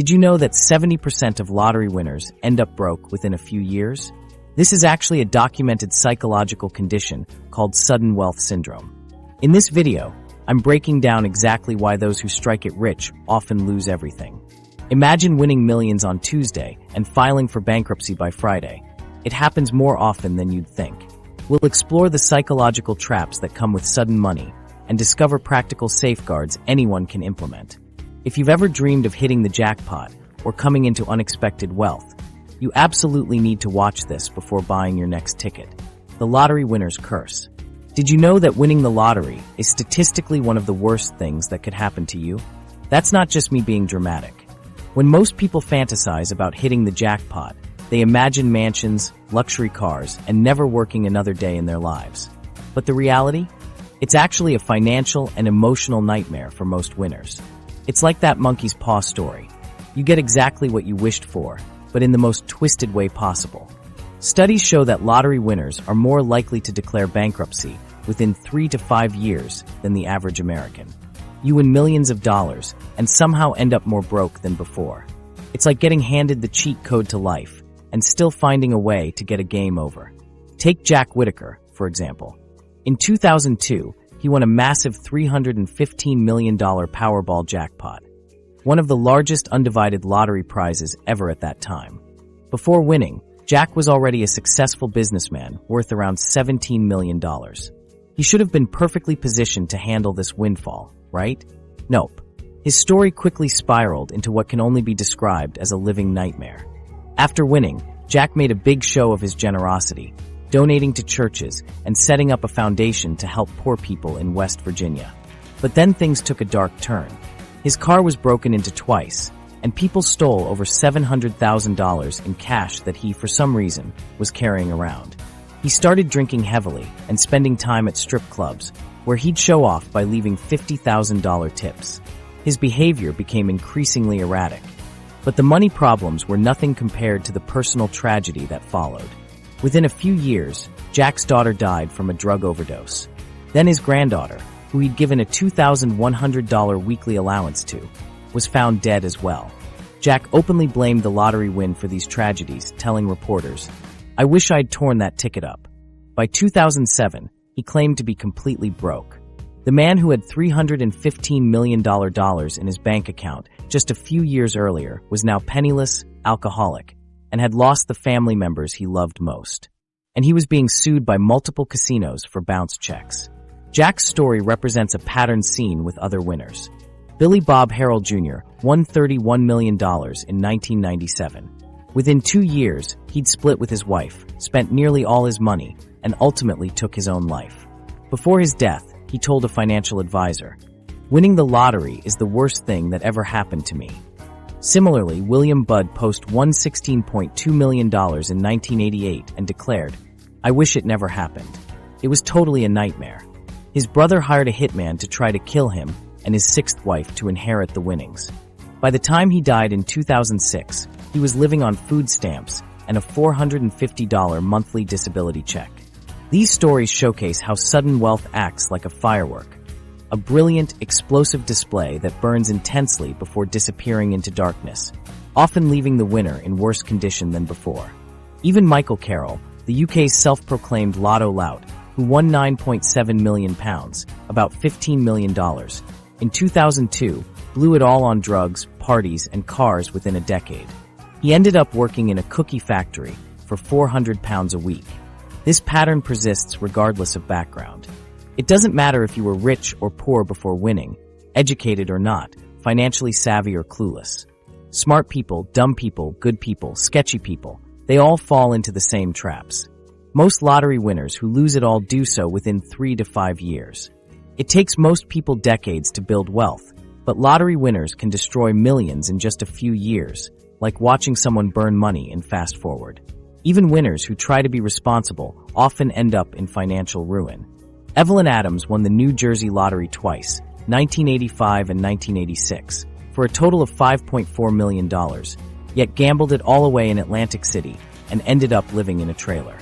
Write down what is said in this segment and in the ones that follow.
Did you know that 70% of lottery winners end up broke within a few years? This is actually a documented psychological condition called sudden wealth syndrome. In this video, I'm breaking down exactly why those who strike it rich often lose everything. Imagine winning millions on Tuesday and filing for bankruptcy by Friday. It happens more often than you'd think. We'll explore the psychological traps that come with sudden money and discover practical safeguards anyone can implement. If you've ever dreamed of hitting the jackpot or coming into unexpected wealth, you absolutely need to watch this before buying your next ticket. The lottery winner's curse. Did you know that winning the lottery is statistically one of the worst things that could happen to you? That's not just me being dramatic. When most people fantasize about hitting the jackpot, they imagine mansions, luxury cars, and never working another day in their lives. But the reality? It's actually a financial and emotional nightmare for most winners. It's like that monkey's paw story. You get exactly what you wished for, but in the most twisted way possible. Studies show that lottery winners are more likely to declare bankruptcy within 3 to 5 years than the average American. You win millions of dollars and somehow end up more broke than before. It's like getting handed the cheat code to life and still finding a way to get a game over. Take Jack Whitaker, for example. In 2002, he won a massive $315 million Powerball jackpot, one of the largest undivided lottery prizes ever at that time. Before winning, Jack was already a successful businessman worth around $17 million. He should have been perfectly positioned to handle this windfall, right? Nope. His story quickly spiraled into what can only be described as a living nightmare. After winning, Jack made a big show of his generosity, donating to churches and setting up a foundation to help poor people in West Virginia. But then things took a dark turn. His car was broken into twice, and people stole over $700,000 in cash that he, for some reason, was carrying around. He started drinking heavily and spending time at strip clubs, where he'd show off by leaving $50,000 tips. His behavior became increasingly erratic. But the money problems were nothing compared to the personal tragedy that followed. Within a few years, Jack's daughter died from a drug overdose. Then his granddaughter, who he'd given a $2,100 weekly allowance to, was found dead as well. Jack openly blamed the lottery win for these tragedies, telling reporters, "I wish I'd torn that ticket up." By 2007, he claimed to be completely broke. The man who had $315 million in his bank account just a few years earlier was now penniless, alcoholic, and had lost the family members he loved most. And he was being sued by multiple casinos for bounce checks. Jack's story represents a pattern seen with other winners. Billy Bob Harrell Jr. won $31 million in 1997. Within 2 years, he'd split with his wife, spent nearly all his money, and ultimately took his own life. Before his death, he told a financial advisor, "Winning the lottery is the worst thing that ever happened to me." Similarly, William Budd Post won $16.2 million in 1988 and declared, "I wish it never happened. It was totally a nightmare." His brother hired a hitman to try to kill him and his sixth wife to inherit the winnings. By the time he died in 2006, he was living on food stamps and a $450 monthly disability check. These stories showcase how sudden wealth acts like a firework, a brilliant, explosive display that burns intensely before disappearing into darkness, often leaving the winner in worse condition than before. Even Michael Carroll, the UK's self-proclaimed lotto lout, who won £9.7 million, about $15 million, in 2002, blew it all on drugs, parties, and cars within a decade. He ended up working in a cookie factory for £400 a week. This pattern persists regardless of background. It doesn't matter if you were rich or poor before winning, educated or not, financially savvy or clueless. Smart people, dumb people, good people, sketchy people, they all fall into the same traps. Most lottery winners who lose it all do so within 3 to 5 years. It takes most people decades to build wealth, but lottery winners can destroy millions in just a few years, like watching someone burn money in fast forward. Even winners who try to be responsible often end up in financial ruin. Evelyn Adams won the New Jersey lottery twice, 1985 and 1986, for a total of $5.4 million, yet gambled it all away in Atlantic City and ended up living in a trailer.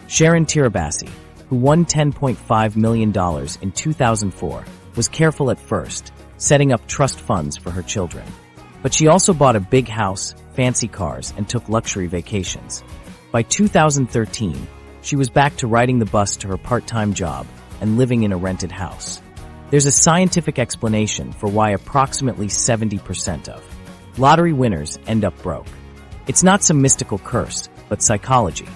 Sharon Tirabassi, who won $10.5 million in 2004, was careful at first, setting up trust funds for her children. But she also bought a big house, fancy cars, and took luxury vacations. By 2013, she was back to riding the bus to her part-time job and living in a rented house. There's a scientific explanation for why approximately 70% of lottery winners end up broke. It's not some mystical curse, but psychology.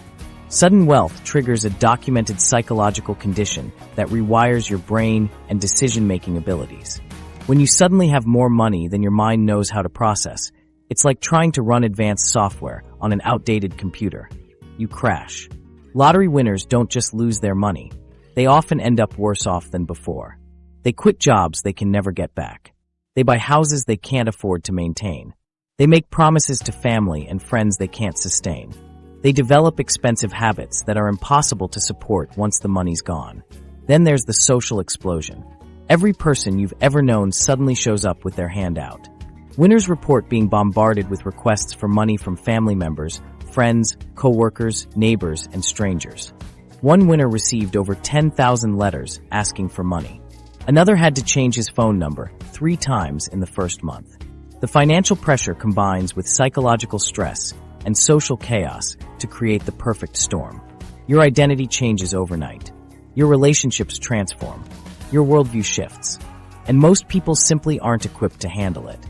Sudden wealth triggers a documented psychological condition that rewires your brain and decision-making abilities. When you suddenly have more money than your mind knows how to process, it's like trying to run advanced software on an outdated computer. You crash. Lottery winners don't just lose their money. They often end up worse off than before. They quit jobs they can never get back. They buy houses they can't afford to maintain. They make promises to family and friends they can't sustain. They develop expensive habits that are impossible to support once the money's gone. Then there's the social explosion. Every person you've ever known suddenly shows up with their hand out. Winners report being bombarded with requests for money from family members, friends, co-workers, neighbors, and strangers. One winner received over 10,000 letters asking for money. Another had to change his phone number 3 times in the first month. The financial pressure combines with psychological stress and social chaos to create the perfect storm. Your identity changes overnight. Your relationships transform. Your worldview shifts. And most people simply aren't equipped to handle it.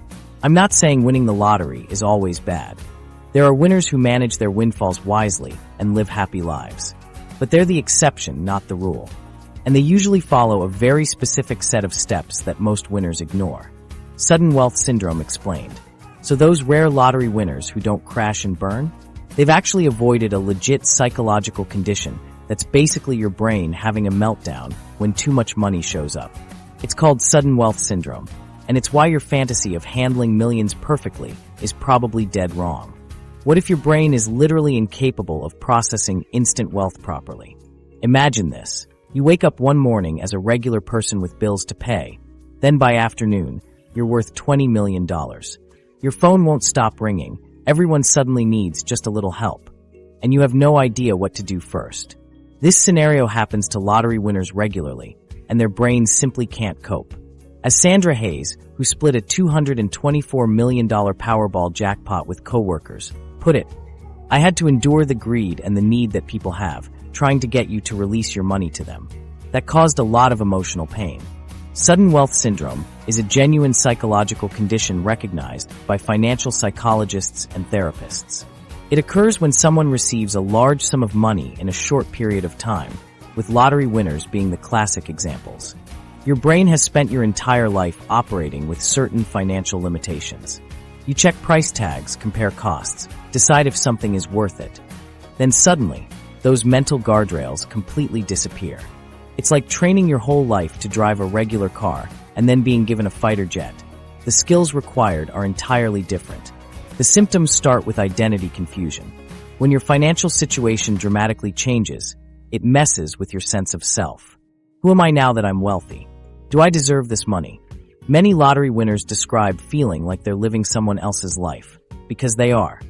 I'm not saying winning the lottery is always bad. There are winners who manage their windfalls wisely and live happy lives. But they're the exception, not the rule. And they usually follow a very specific set of steps that most winners ignore. Sudden wealth syndrome explained. So those rare lottery winners who don't crash and burn, they've actually avoided a legit psychological condition that's basically your brain having a meltdown when too much money shows up. It's called sudden wealth syndrome, and it's why your fantasy of handling millions perfectly is probably dead wrong. What if your brain is literally incapable of processing instant wealth properly? Imagine this. You wake up one morning as a regular person with bills to pay. Then by afternoon, you're worth $20 million. Your phone won't stop ringing. Everyone suddenly needs just a little help. And you have no idea what to do first. This scenario happens to lottery winners regularly, and their brains simply can't cope. As Sandra Hayes, who split a $224 million Powerball jackpot with coworkers, put it, "I had to endure the greed and the need that people have, trying to get you to release your money to them. That caused a lot of emotional pain." Sudden wealth syndrome is a genuine psychological condition recognized by financial psychologists and therapists. It occurs when someone receives a large sum of money in a short period of time, with lottery winners being the classic examples. Your brain has spent your entire life operating with certain financial limitations. You check price tags, compare costs, decide if something is worth it. Then suddenly, those mental guardrails completely disappear. It's like training your whole life to drive a regular car and then being given a fighter jet. The skills required are entirely different. The symptoms start with identity confusion. When your financial situation dramatically changes, it messes with your sense of self. Who am I now that I'm wealthy? Do I deserve this money? Many lottery winners describe feeling like they're living someone else's life, because they are.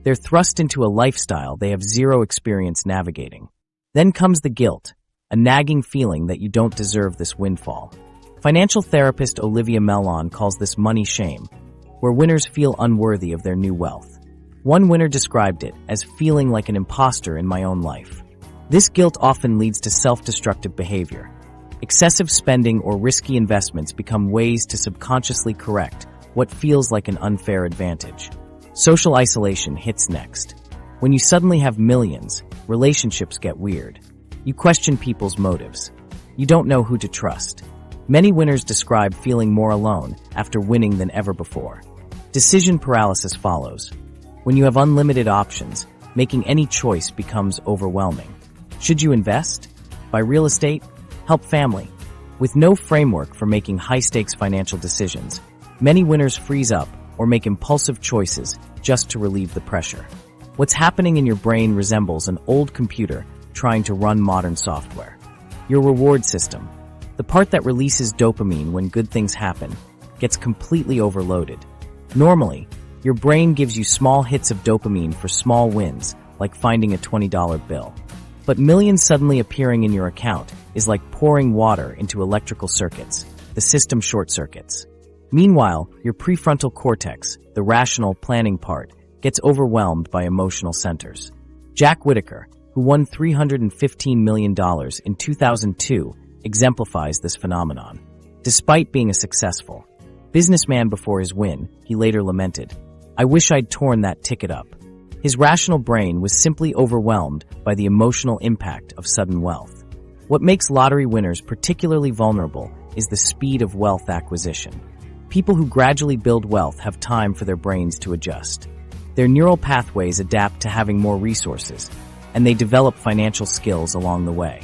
They're thrust into a lifestyle they have zero experience navigating. Then comes the guilt, a nagging feeling that you don't deserve this windfall. Financial therapist Olivia Mellon calls this money shame, where winners feel unworthy of their new wealth. One winner described it as feeling like an imposter in my own life. This guilt often leads to self-destructive behavior. Excessive spending or risky investments become ways to subconsciously correct what feels like an unfair advantage. Social isolation hits next. When you suddenly have millions, relationships get weird. You question people's motives. You don't know who to trust. Many winners describe feeling more alone after winning than ever before. Decision paralysis follows. When you have unlimited options, making any choice becomes overwhelming. Should you invest? Buy real estate? Help family? With no framework for making high-stakes financial decisions, many winners freeze up or make impulsive choices just to relieve the pressure. What's happening in your brain resembles an old computer trying to run modern software. Your reward system, the part that releases dopamine when good things happen, gets completely overloaded. Normally, your brain gives you small hits of dopamine for small wins, like finding a $20 bill. But millions suddenly appearing in your account is like pouring water into electrical circuits. The system short circuits. Meanwhile, your prefrontal cortex, the rational planning part, gets overwhelmed by emotional centers. Jack Whitaker, who won $315 million in 2002, exemplifies this phenomenon. Despite being a successful businessman before his win, he later lamented, "I wish I'd torn that ticket up." His rational brain was simply overwhelmed by the emotional impact of sudden wealth. What makes lottery winners particularly vulnerable is the speed of wealth acquisition. People who gradually build wealth have time for their brains to adjust. Their neural pathways adapt to having more resources, and they develop financial skills along the way.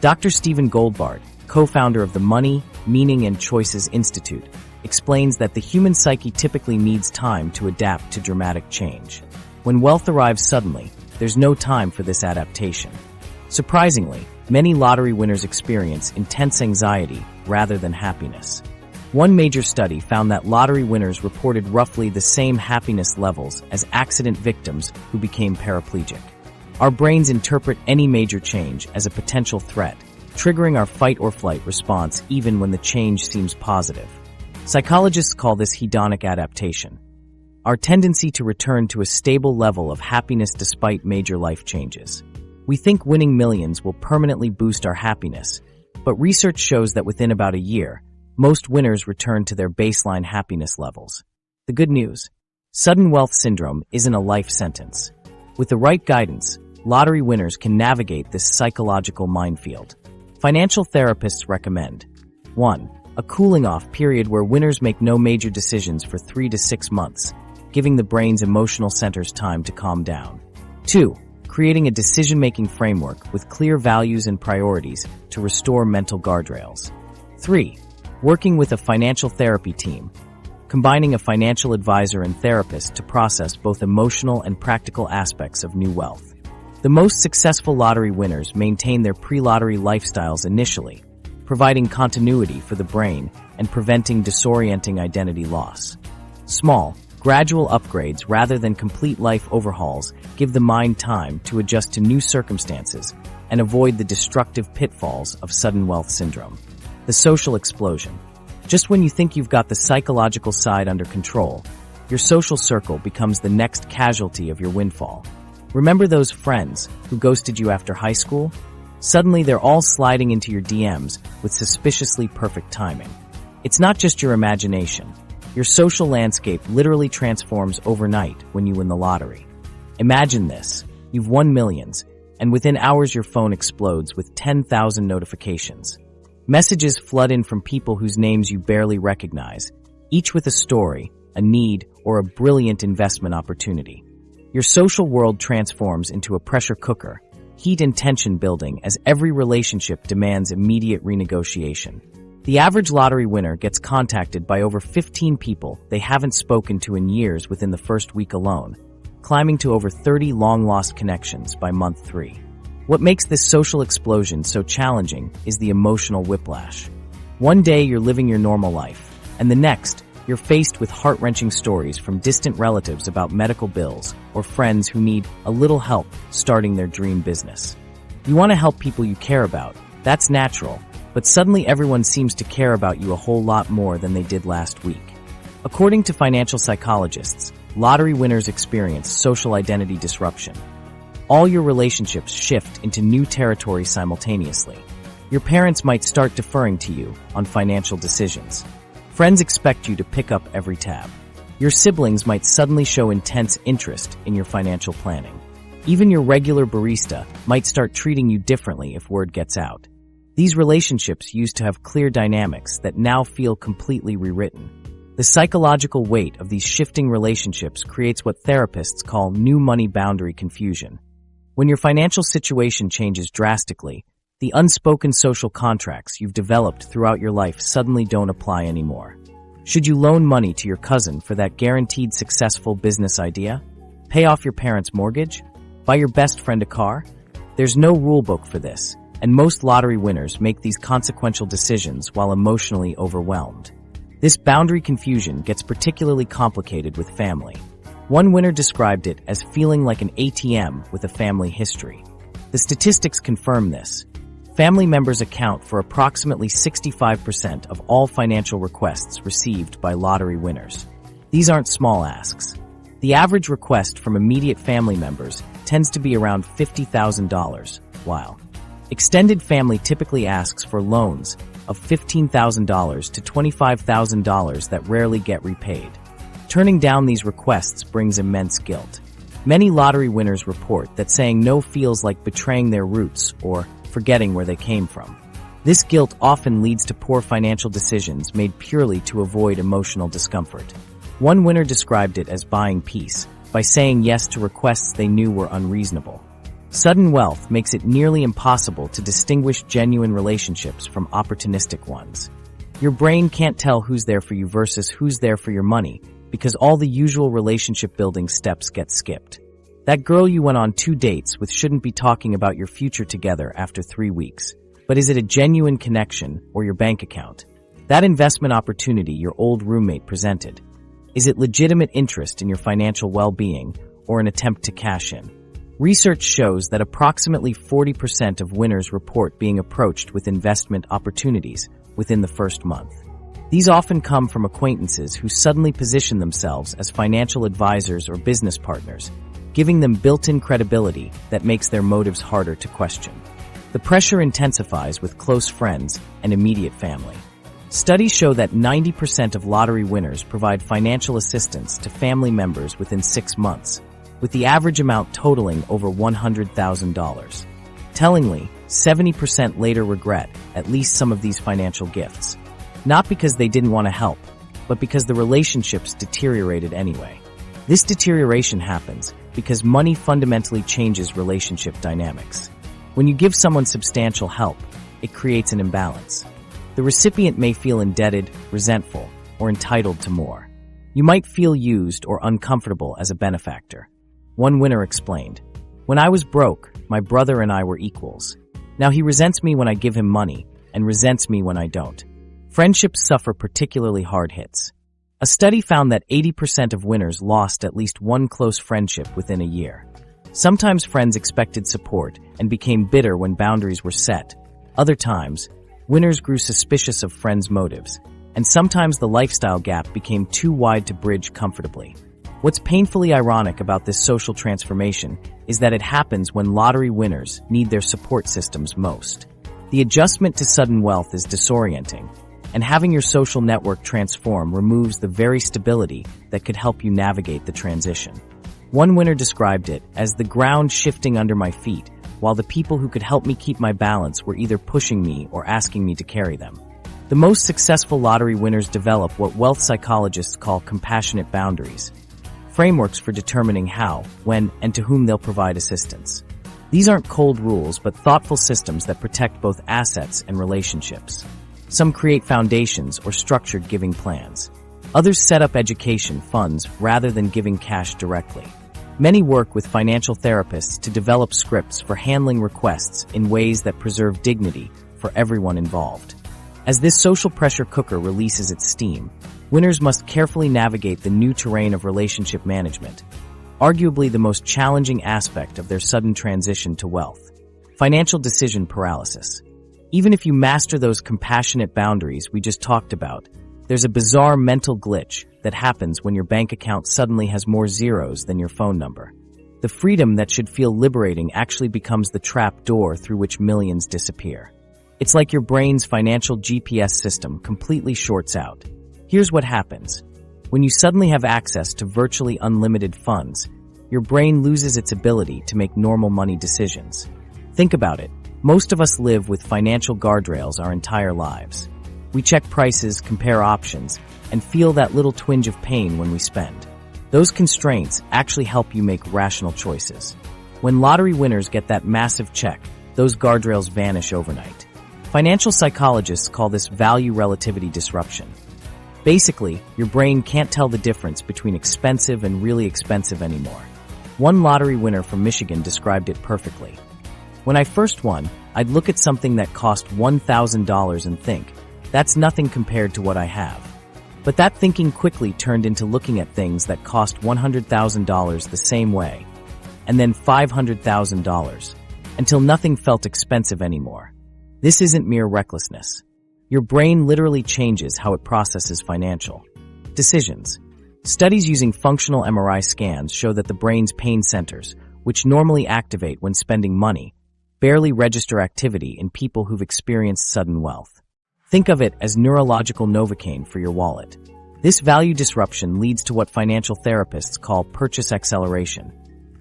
Dr. Stephen Goldbart, co-founder of the Money, Meaning, and Choices Institute, explains that the human psyche typically needs time to adapt to dramatic change. When wealth arrives suddenly, there's no time for this adaptation. Surprisingly, many lottery winners experience intense anxiety rather than happiness. One major study found that lottery winners reported roughly the same happiness levels as accident victims who became paraplegic. Our brains interpret any major change as a potential threat, triggering our fight or flight response even when the change seems positive. Psychologists call this hedonic adaptation, our tendency to return to a stable level of happiness despite major life changes. We think winning millions will permanently boost our happiness, but research shows that within about a year, most winners return to their baseline happiness levels. The good news: sudden wealth syndrome isn't a life sentence. With the right guidance, lottery winners can navigate this psychological minefield. Financial therapists recommend 1. A cooling-off period where winners make no major decisions for 3 to 6 months, giving the brain's emotional centers time to calm down. 2. Creating a decision-making framework with clear values and priorities to restore mental guardrails. 3. Working with a financial therapy team, combining a financial advisor and therapist to process both emotional and practical aspects of new wealth. The most successful lottery winners maintain their pre-lottery lifestyles initially, providing continuity for the brain and preventing disorienting identity loss. Small, gradual upgrades rather than complete life overhauls give the mind time to adjust to new circumstances and avoid the destructive pitfalls of sudden wealth syndrome. The social explosion. Just when you think you've got the psychological side under control, your social circle becomes the next casualty of your windfall. Remember those friends who ghosted you after high school? Suddenly they're all sliding into your DMs with suspiciously perfect timing. It's not just your imagination. Your social landscape literally transforms overnight when you win the lottery. Imagine this. You've won millions, and within hours your phone explodes with 10,000 notifications. Messages flood in from people whose names you barely recognize, each with a story, a need, or a brilliant investment opportunity. Your social world transforms into a pressure cooker, heat and tension building as every relationship demands immediate renegotiation. The average lottery winner gets contacted by over 15 people they haven't spoken to in years within the first week alone, climbing to over 30 long-lost connections by month 3. What makes this social explosion so challenging is the emotional whiplash. One day you're living your normal life, and the next, you're faced with heart-wrenching stories from distant relatives about medical bills or friends who need a little help starting their dream business. You want to help people you care about, that's natural, but suddenly everyone seems to care about you a whole lot more than they did last week. According to financial psychologists, lottery winners experience social identity disruption. All your relationships shift into new territory simultaneously. Your parents might start deferring to you on financial decisions. Friends expect you to pick up every tab. Your siblings might suddenly show intense interest in your financial planning. Even your regular barista might start treating you differently if word gets out. These relationships used to have clear dynamics that now feel completely rewritten. The psychological weight of these shifting relationships creates what therapists call new money boundary confusion. When your financial situation changes drastically, the unspoken social contracts you've developed throughout your life suddenly don't apply anymore. Should you loan money to your cousin for that guaranteed successful business idea? Pay off your parents' mortgage? Buy your best friend a car? There's no rule book for this, and most lottery winners make these consequential decisions while emotionally overwhelmed. This boundary confusion gets particularly complicated with family. One winner described it as feeling like an ATM with a family history. The statistics confirm this. Family members account for approximately 65% of all financial requests received by lottery winners. These aren't small asks. The average request from immediate family members tends to be around $50,000, while extended family typically asks for loans of $15,000 to $25,000 that rarely get repaid. Turning down these requests brings immense guilt. Many lottery winners report that saying no feels like betraying their roots or forgetting where they came from. This guilt often leads to poor financial decisions made purely to avoid emotional discomfort. One winner described it as buying peace by saying yes to requests they knew were unreasonable. Sudden wealth makes it nearly impossible to distinguish genuine relationships from opportunistic ones. Your brain can't tell who's there for you versus who's there for your money because all the usual relationship building steps get skipped. That girl you went on 2 dates with shouldn't be talking about your future together after 3 weeks. But is it a genuine connection or your bank account? That investment opportunity your old roommate presented. Is it legitimate interest in your financial well-being or an attempt to cash in? Research shows that approximately 40% of winners report being approached with investment opportunities within the first month. These often come from acquaintances who suddenly position themselves as financial advisors or business partners, giving them built-in credibility that makes their motives harder to question. The pressure intensifies with close friends and immediate family. Studies show that 90% of lottery winners provide financial assistance to family members within 6 months, with the average amount totaling over $100,000. Tellingly, 70% later regret at least some of these financial gifts. Not because they didn't want to help, but because the relationships deteriorated anyway. This deterioration happens because money fundamentally changes relationship dynamics. When you give someone substantial help, it creates an imbalance. The recipient may feel indebted, resentful, or entitled to more. You might feel used or uncomfortable as a benefactor. One winner explained, "When I was broke, my brother and I were equals. Now he resents me when I give him money and resents me when I don't." Friendships suffer particularly hard hits. A study found that 80% of winners lost at least one close friendship within a year. Sometimes friends expected support and became bitter when boundaries were set. Other times, winners grew suspicious of friends' motives, and sometimes the lifestyle gap became too wide to bridge comfortably. What's painfully ironic about this social transformation is that it happens when lottery winners need their support systems most. The adjustment to sudden wealth is disorienting, and having your social network transform removes the very stability that could help you navigate the transition. One winner described it as the ground shifting under my feet, while the people who could help me keep my balance were either pushing me or asking me to carry them. The most successful lottery winners develop what wealth psychologists call compassionate boundaries, frameworks for determining how, when, and to whom they'll provide assistance. These aren't cold rules, but thoughtful systems that protect both assets and relationships. Some create foundations or structured giving plans. Others set up education funds rather than giving cash directly. Many work with financial therapists to develop scripts for handling requests in ways that preserve dignity for everyone involved. As this social pressure cooker releases its steam, winners must carefully navigate the new terrain of relationship management, arguably the most challenging aspect of their sudden transition to wealth: financial decision paralysis. Even if you master those compassionate boundaries we just talked about, there's a bizarre mental glitch that happens when your bank account suddenly has more zeros than your phone number. The freedom that should feel liberating actually becomes the trap door through which millions disappear. It's like your brain's financial GPS system completely shorts out. Here's what happens. When you suddenly have access to virtually unlimited funds, your brain loses its ability to make normal money decisions. Think about it. Most of us live with financial guardrails our entire lives. We check prices, compare options, and feel that little twinge of pain when we spend. Those constraints actually help you make rational choices. When lottery winners get that massive check, those guardrails vanish overnight. Financial psychologists call this value relativity disruption. Basically, your brain can't tell the difference between expensive and really expensive anymore. One lottery winner from Michigan described it perfectly. "When I first won, I'd look at something that cost $1,000 and think, that's nothing compared to what I have. But that thinking quickly turned into looking at things that cost $100,000 the same way, and then $500,000, until nothing felt expensive anymore. This isn't mere recklessness. Your brain literally changes how it processes financial decisions. Studies using functional MRI scans show that the brain's pain centers, which normally activate when spending money, barely register activity in people who've experienced sudden wealth. Think of it as neurological Novocaine for your wallet. This value disruption leads to what financial therapists call purchase acceleration,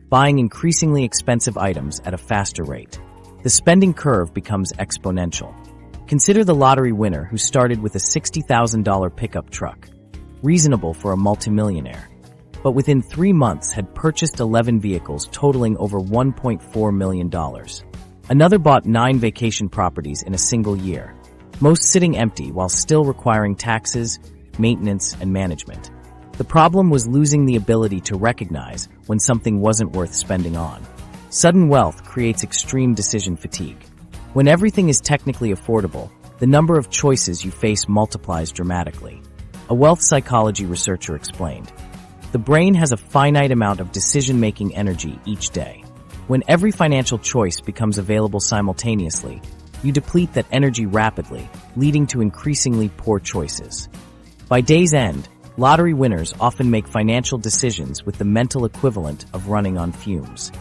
buying increasingly expensive items at a faster rate. The spending curve becomes exponential. Consider the lottery winner who started with a $60,000 pickup truck, reasonable for a multimillionaire, but within 3 months had purchased 11 vehicles totaling over $1.4 million. Another bought 9 vacation properties in a single year, most sitting empty while still requiring taxes, maintenance, and management. The problem was losing the ability to recognize when something wasn't worth spending on. Sudden wealth creates extreme decision fatigue. When everything is technically affordable, the number of choices you face multiplies dramatically. A wealth psychology researcher explained, "The brain has a finite amount of decision-making energy each day. When every financial choice becomes available simultaneously, you deplete that energy rapidly, leading to increasingly poor choices. By day's end, lottery winners often make financial decisions with the mental equivalent of running on fumes.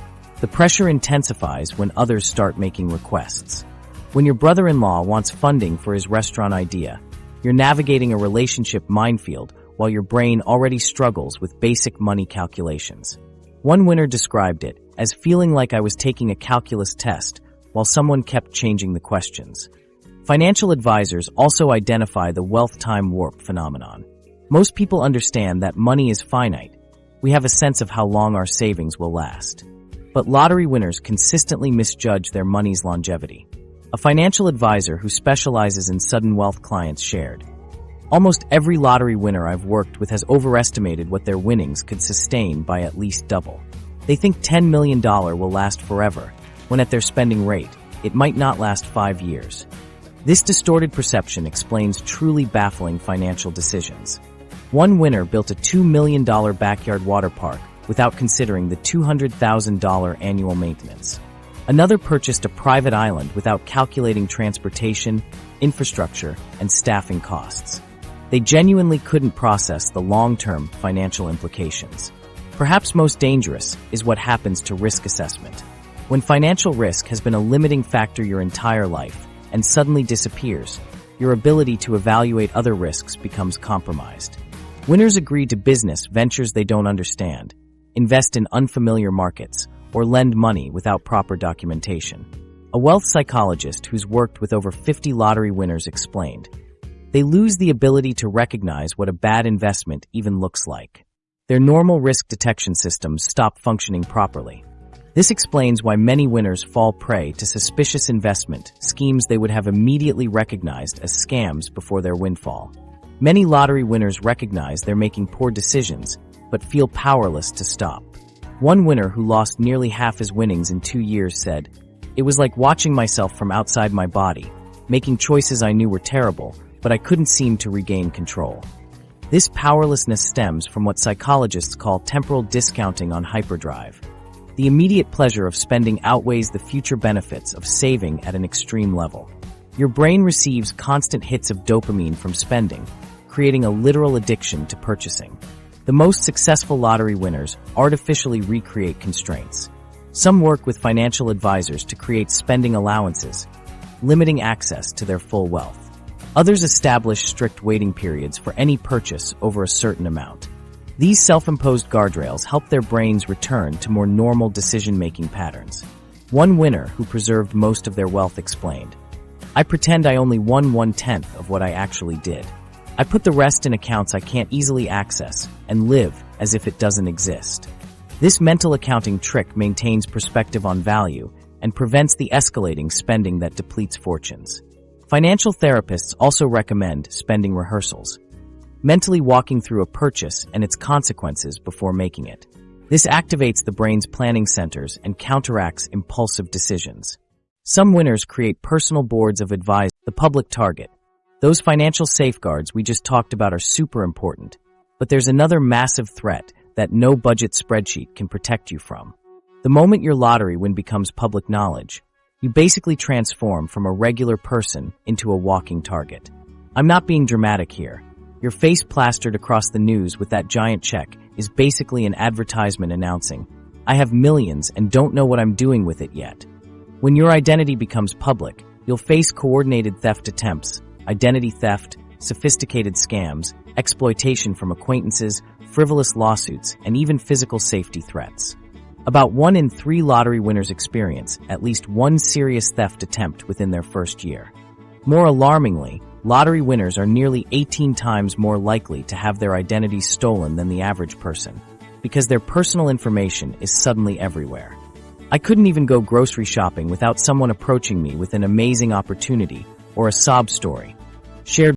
The pressure intensifies when others start making requests. When your brother-in-law wants funding for his restaurant idea, you're navigating a relationship minefield while your brain already struggles with basic money calculations." One winner described it as feeling like I was taking a calculus test while someone kept changing the questions. Financial advisors also identify the wealth time warp phenomenon. Most people understand that money is finite. We have a sense of how long our savings will last. But lottery winners consistently misjudge their money's longevity. A financial advisor who specializes in sudden wealth clients shared, "Almost every lottery winner I've worked with has overestimated what their winnings could sustain by at least double. They think $10 million will last forever, when at their spending rate, it might not last 5 years. This distorted perception explains truly baffling financial decisions. One winner built a $2 million backyard water park without considering the $200,000 annual maintenance. Another purchased a private island without calculating transportation, infrastructure, and staffing costs. They genuinely couldn't process the long-term financial implications. Perhaps most dangerous is what happens to risk assessment. When financial risk has been a limiting factor your entire life and suddenly disappears, your ability to evaluate other risks becomes compromised. Winners agree to business ventures they don't understand, invest in unfamiliar markets, or lend money without proper documentation. A wealth psychologist who's worked with over 50 lottery winners explained, "They lose the ability to recognize what a bad investment even looks like. Their normal risk detection systems stop functioning properly. This explains why many winners fall prey to suspicious investment schemes they would have immediately recognized as scams before their windfall. Many lottery winners recognize they're making poor decisions, but feel powerless to stop. One winner who lost nearly half his winnings in 2 years said, "It was like watching myself from outside my body, making choices I knew were terrible, but I couldn't seem to regain control." This powerlessness stems from what psychologists call temporal discounting on hyperdrive. The immediate pleasure of spending outweighs the future benefits of saving at an extreme level. Your brain receives constant hits of dopamine from spending, creating a literal addiction to purchasing. The most successful lottery winners artificially recreate constraints. Some work with financial advisors to create spending allowances, limiting access to their full wealth. Others establish strict waiting periods for any purchase over a certain amount. These self-imposed guardrails help their brains return to more normal decision-making patterns. One winner who preserved most of their wealth explained, "I pretend I only won 1/10 of what I actually did. I put the rest in accounts I can't easily access and live as if it doesn't exist." This mental accounting trick maintains perspective on value and prevents the escalating spending that depletes fortunes. Financial therapists also recommend spending rehearsals, mentally walking through a purchase and its consequences before making it. This activates the brain's planning centers and counteracts impulsive decisions. Some winners create personal boards of advisors, the public target. Those financial safeguards we just talked about are super important, but there's another massive threat that no budget spreadsheet can protect you from. The moment your lottery win becomes public knowledge, You basically transform from a regular person into a walking target. I'm not being dramatic here. Your face plastered across the news with that giant check is basically an advertisement announcing, "I have millions and don't know what I'm doing with it yet." When your identity becomes public, you'll face coordinated theft attempts, identity theft, sophisticated scams, exploitation from acquaintances, frivolous lawsuits, and even physical safety threats. About 1 in 3 lottery winners experience at least one serious theft attempt within their first year. More alarmingly, lottery winners are nearly 18 times more likely to have their identities stolen than the average person, because their personal information is suddenly everywhere. I couldn't even go grocery shopping without someone approaching me with an amazing opportunity or a sob story. Shared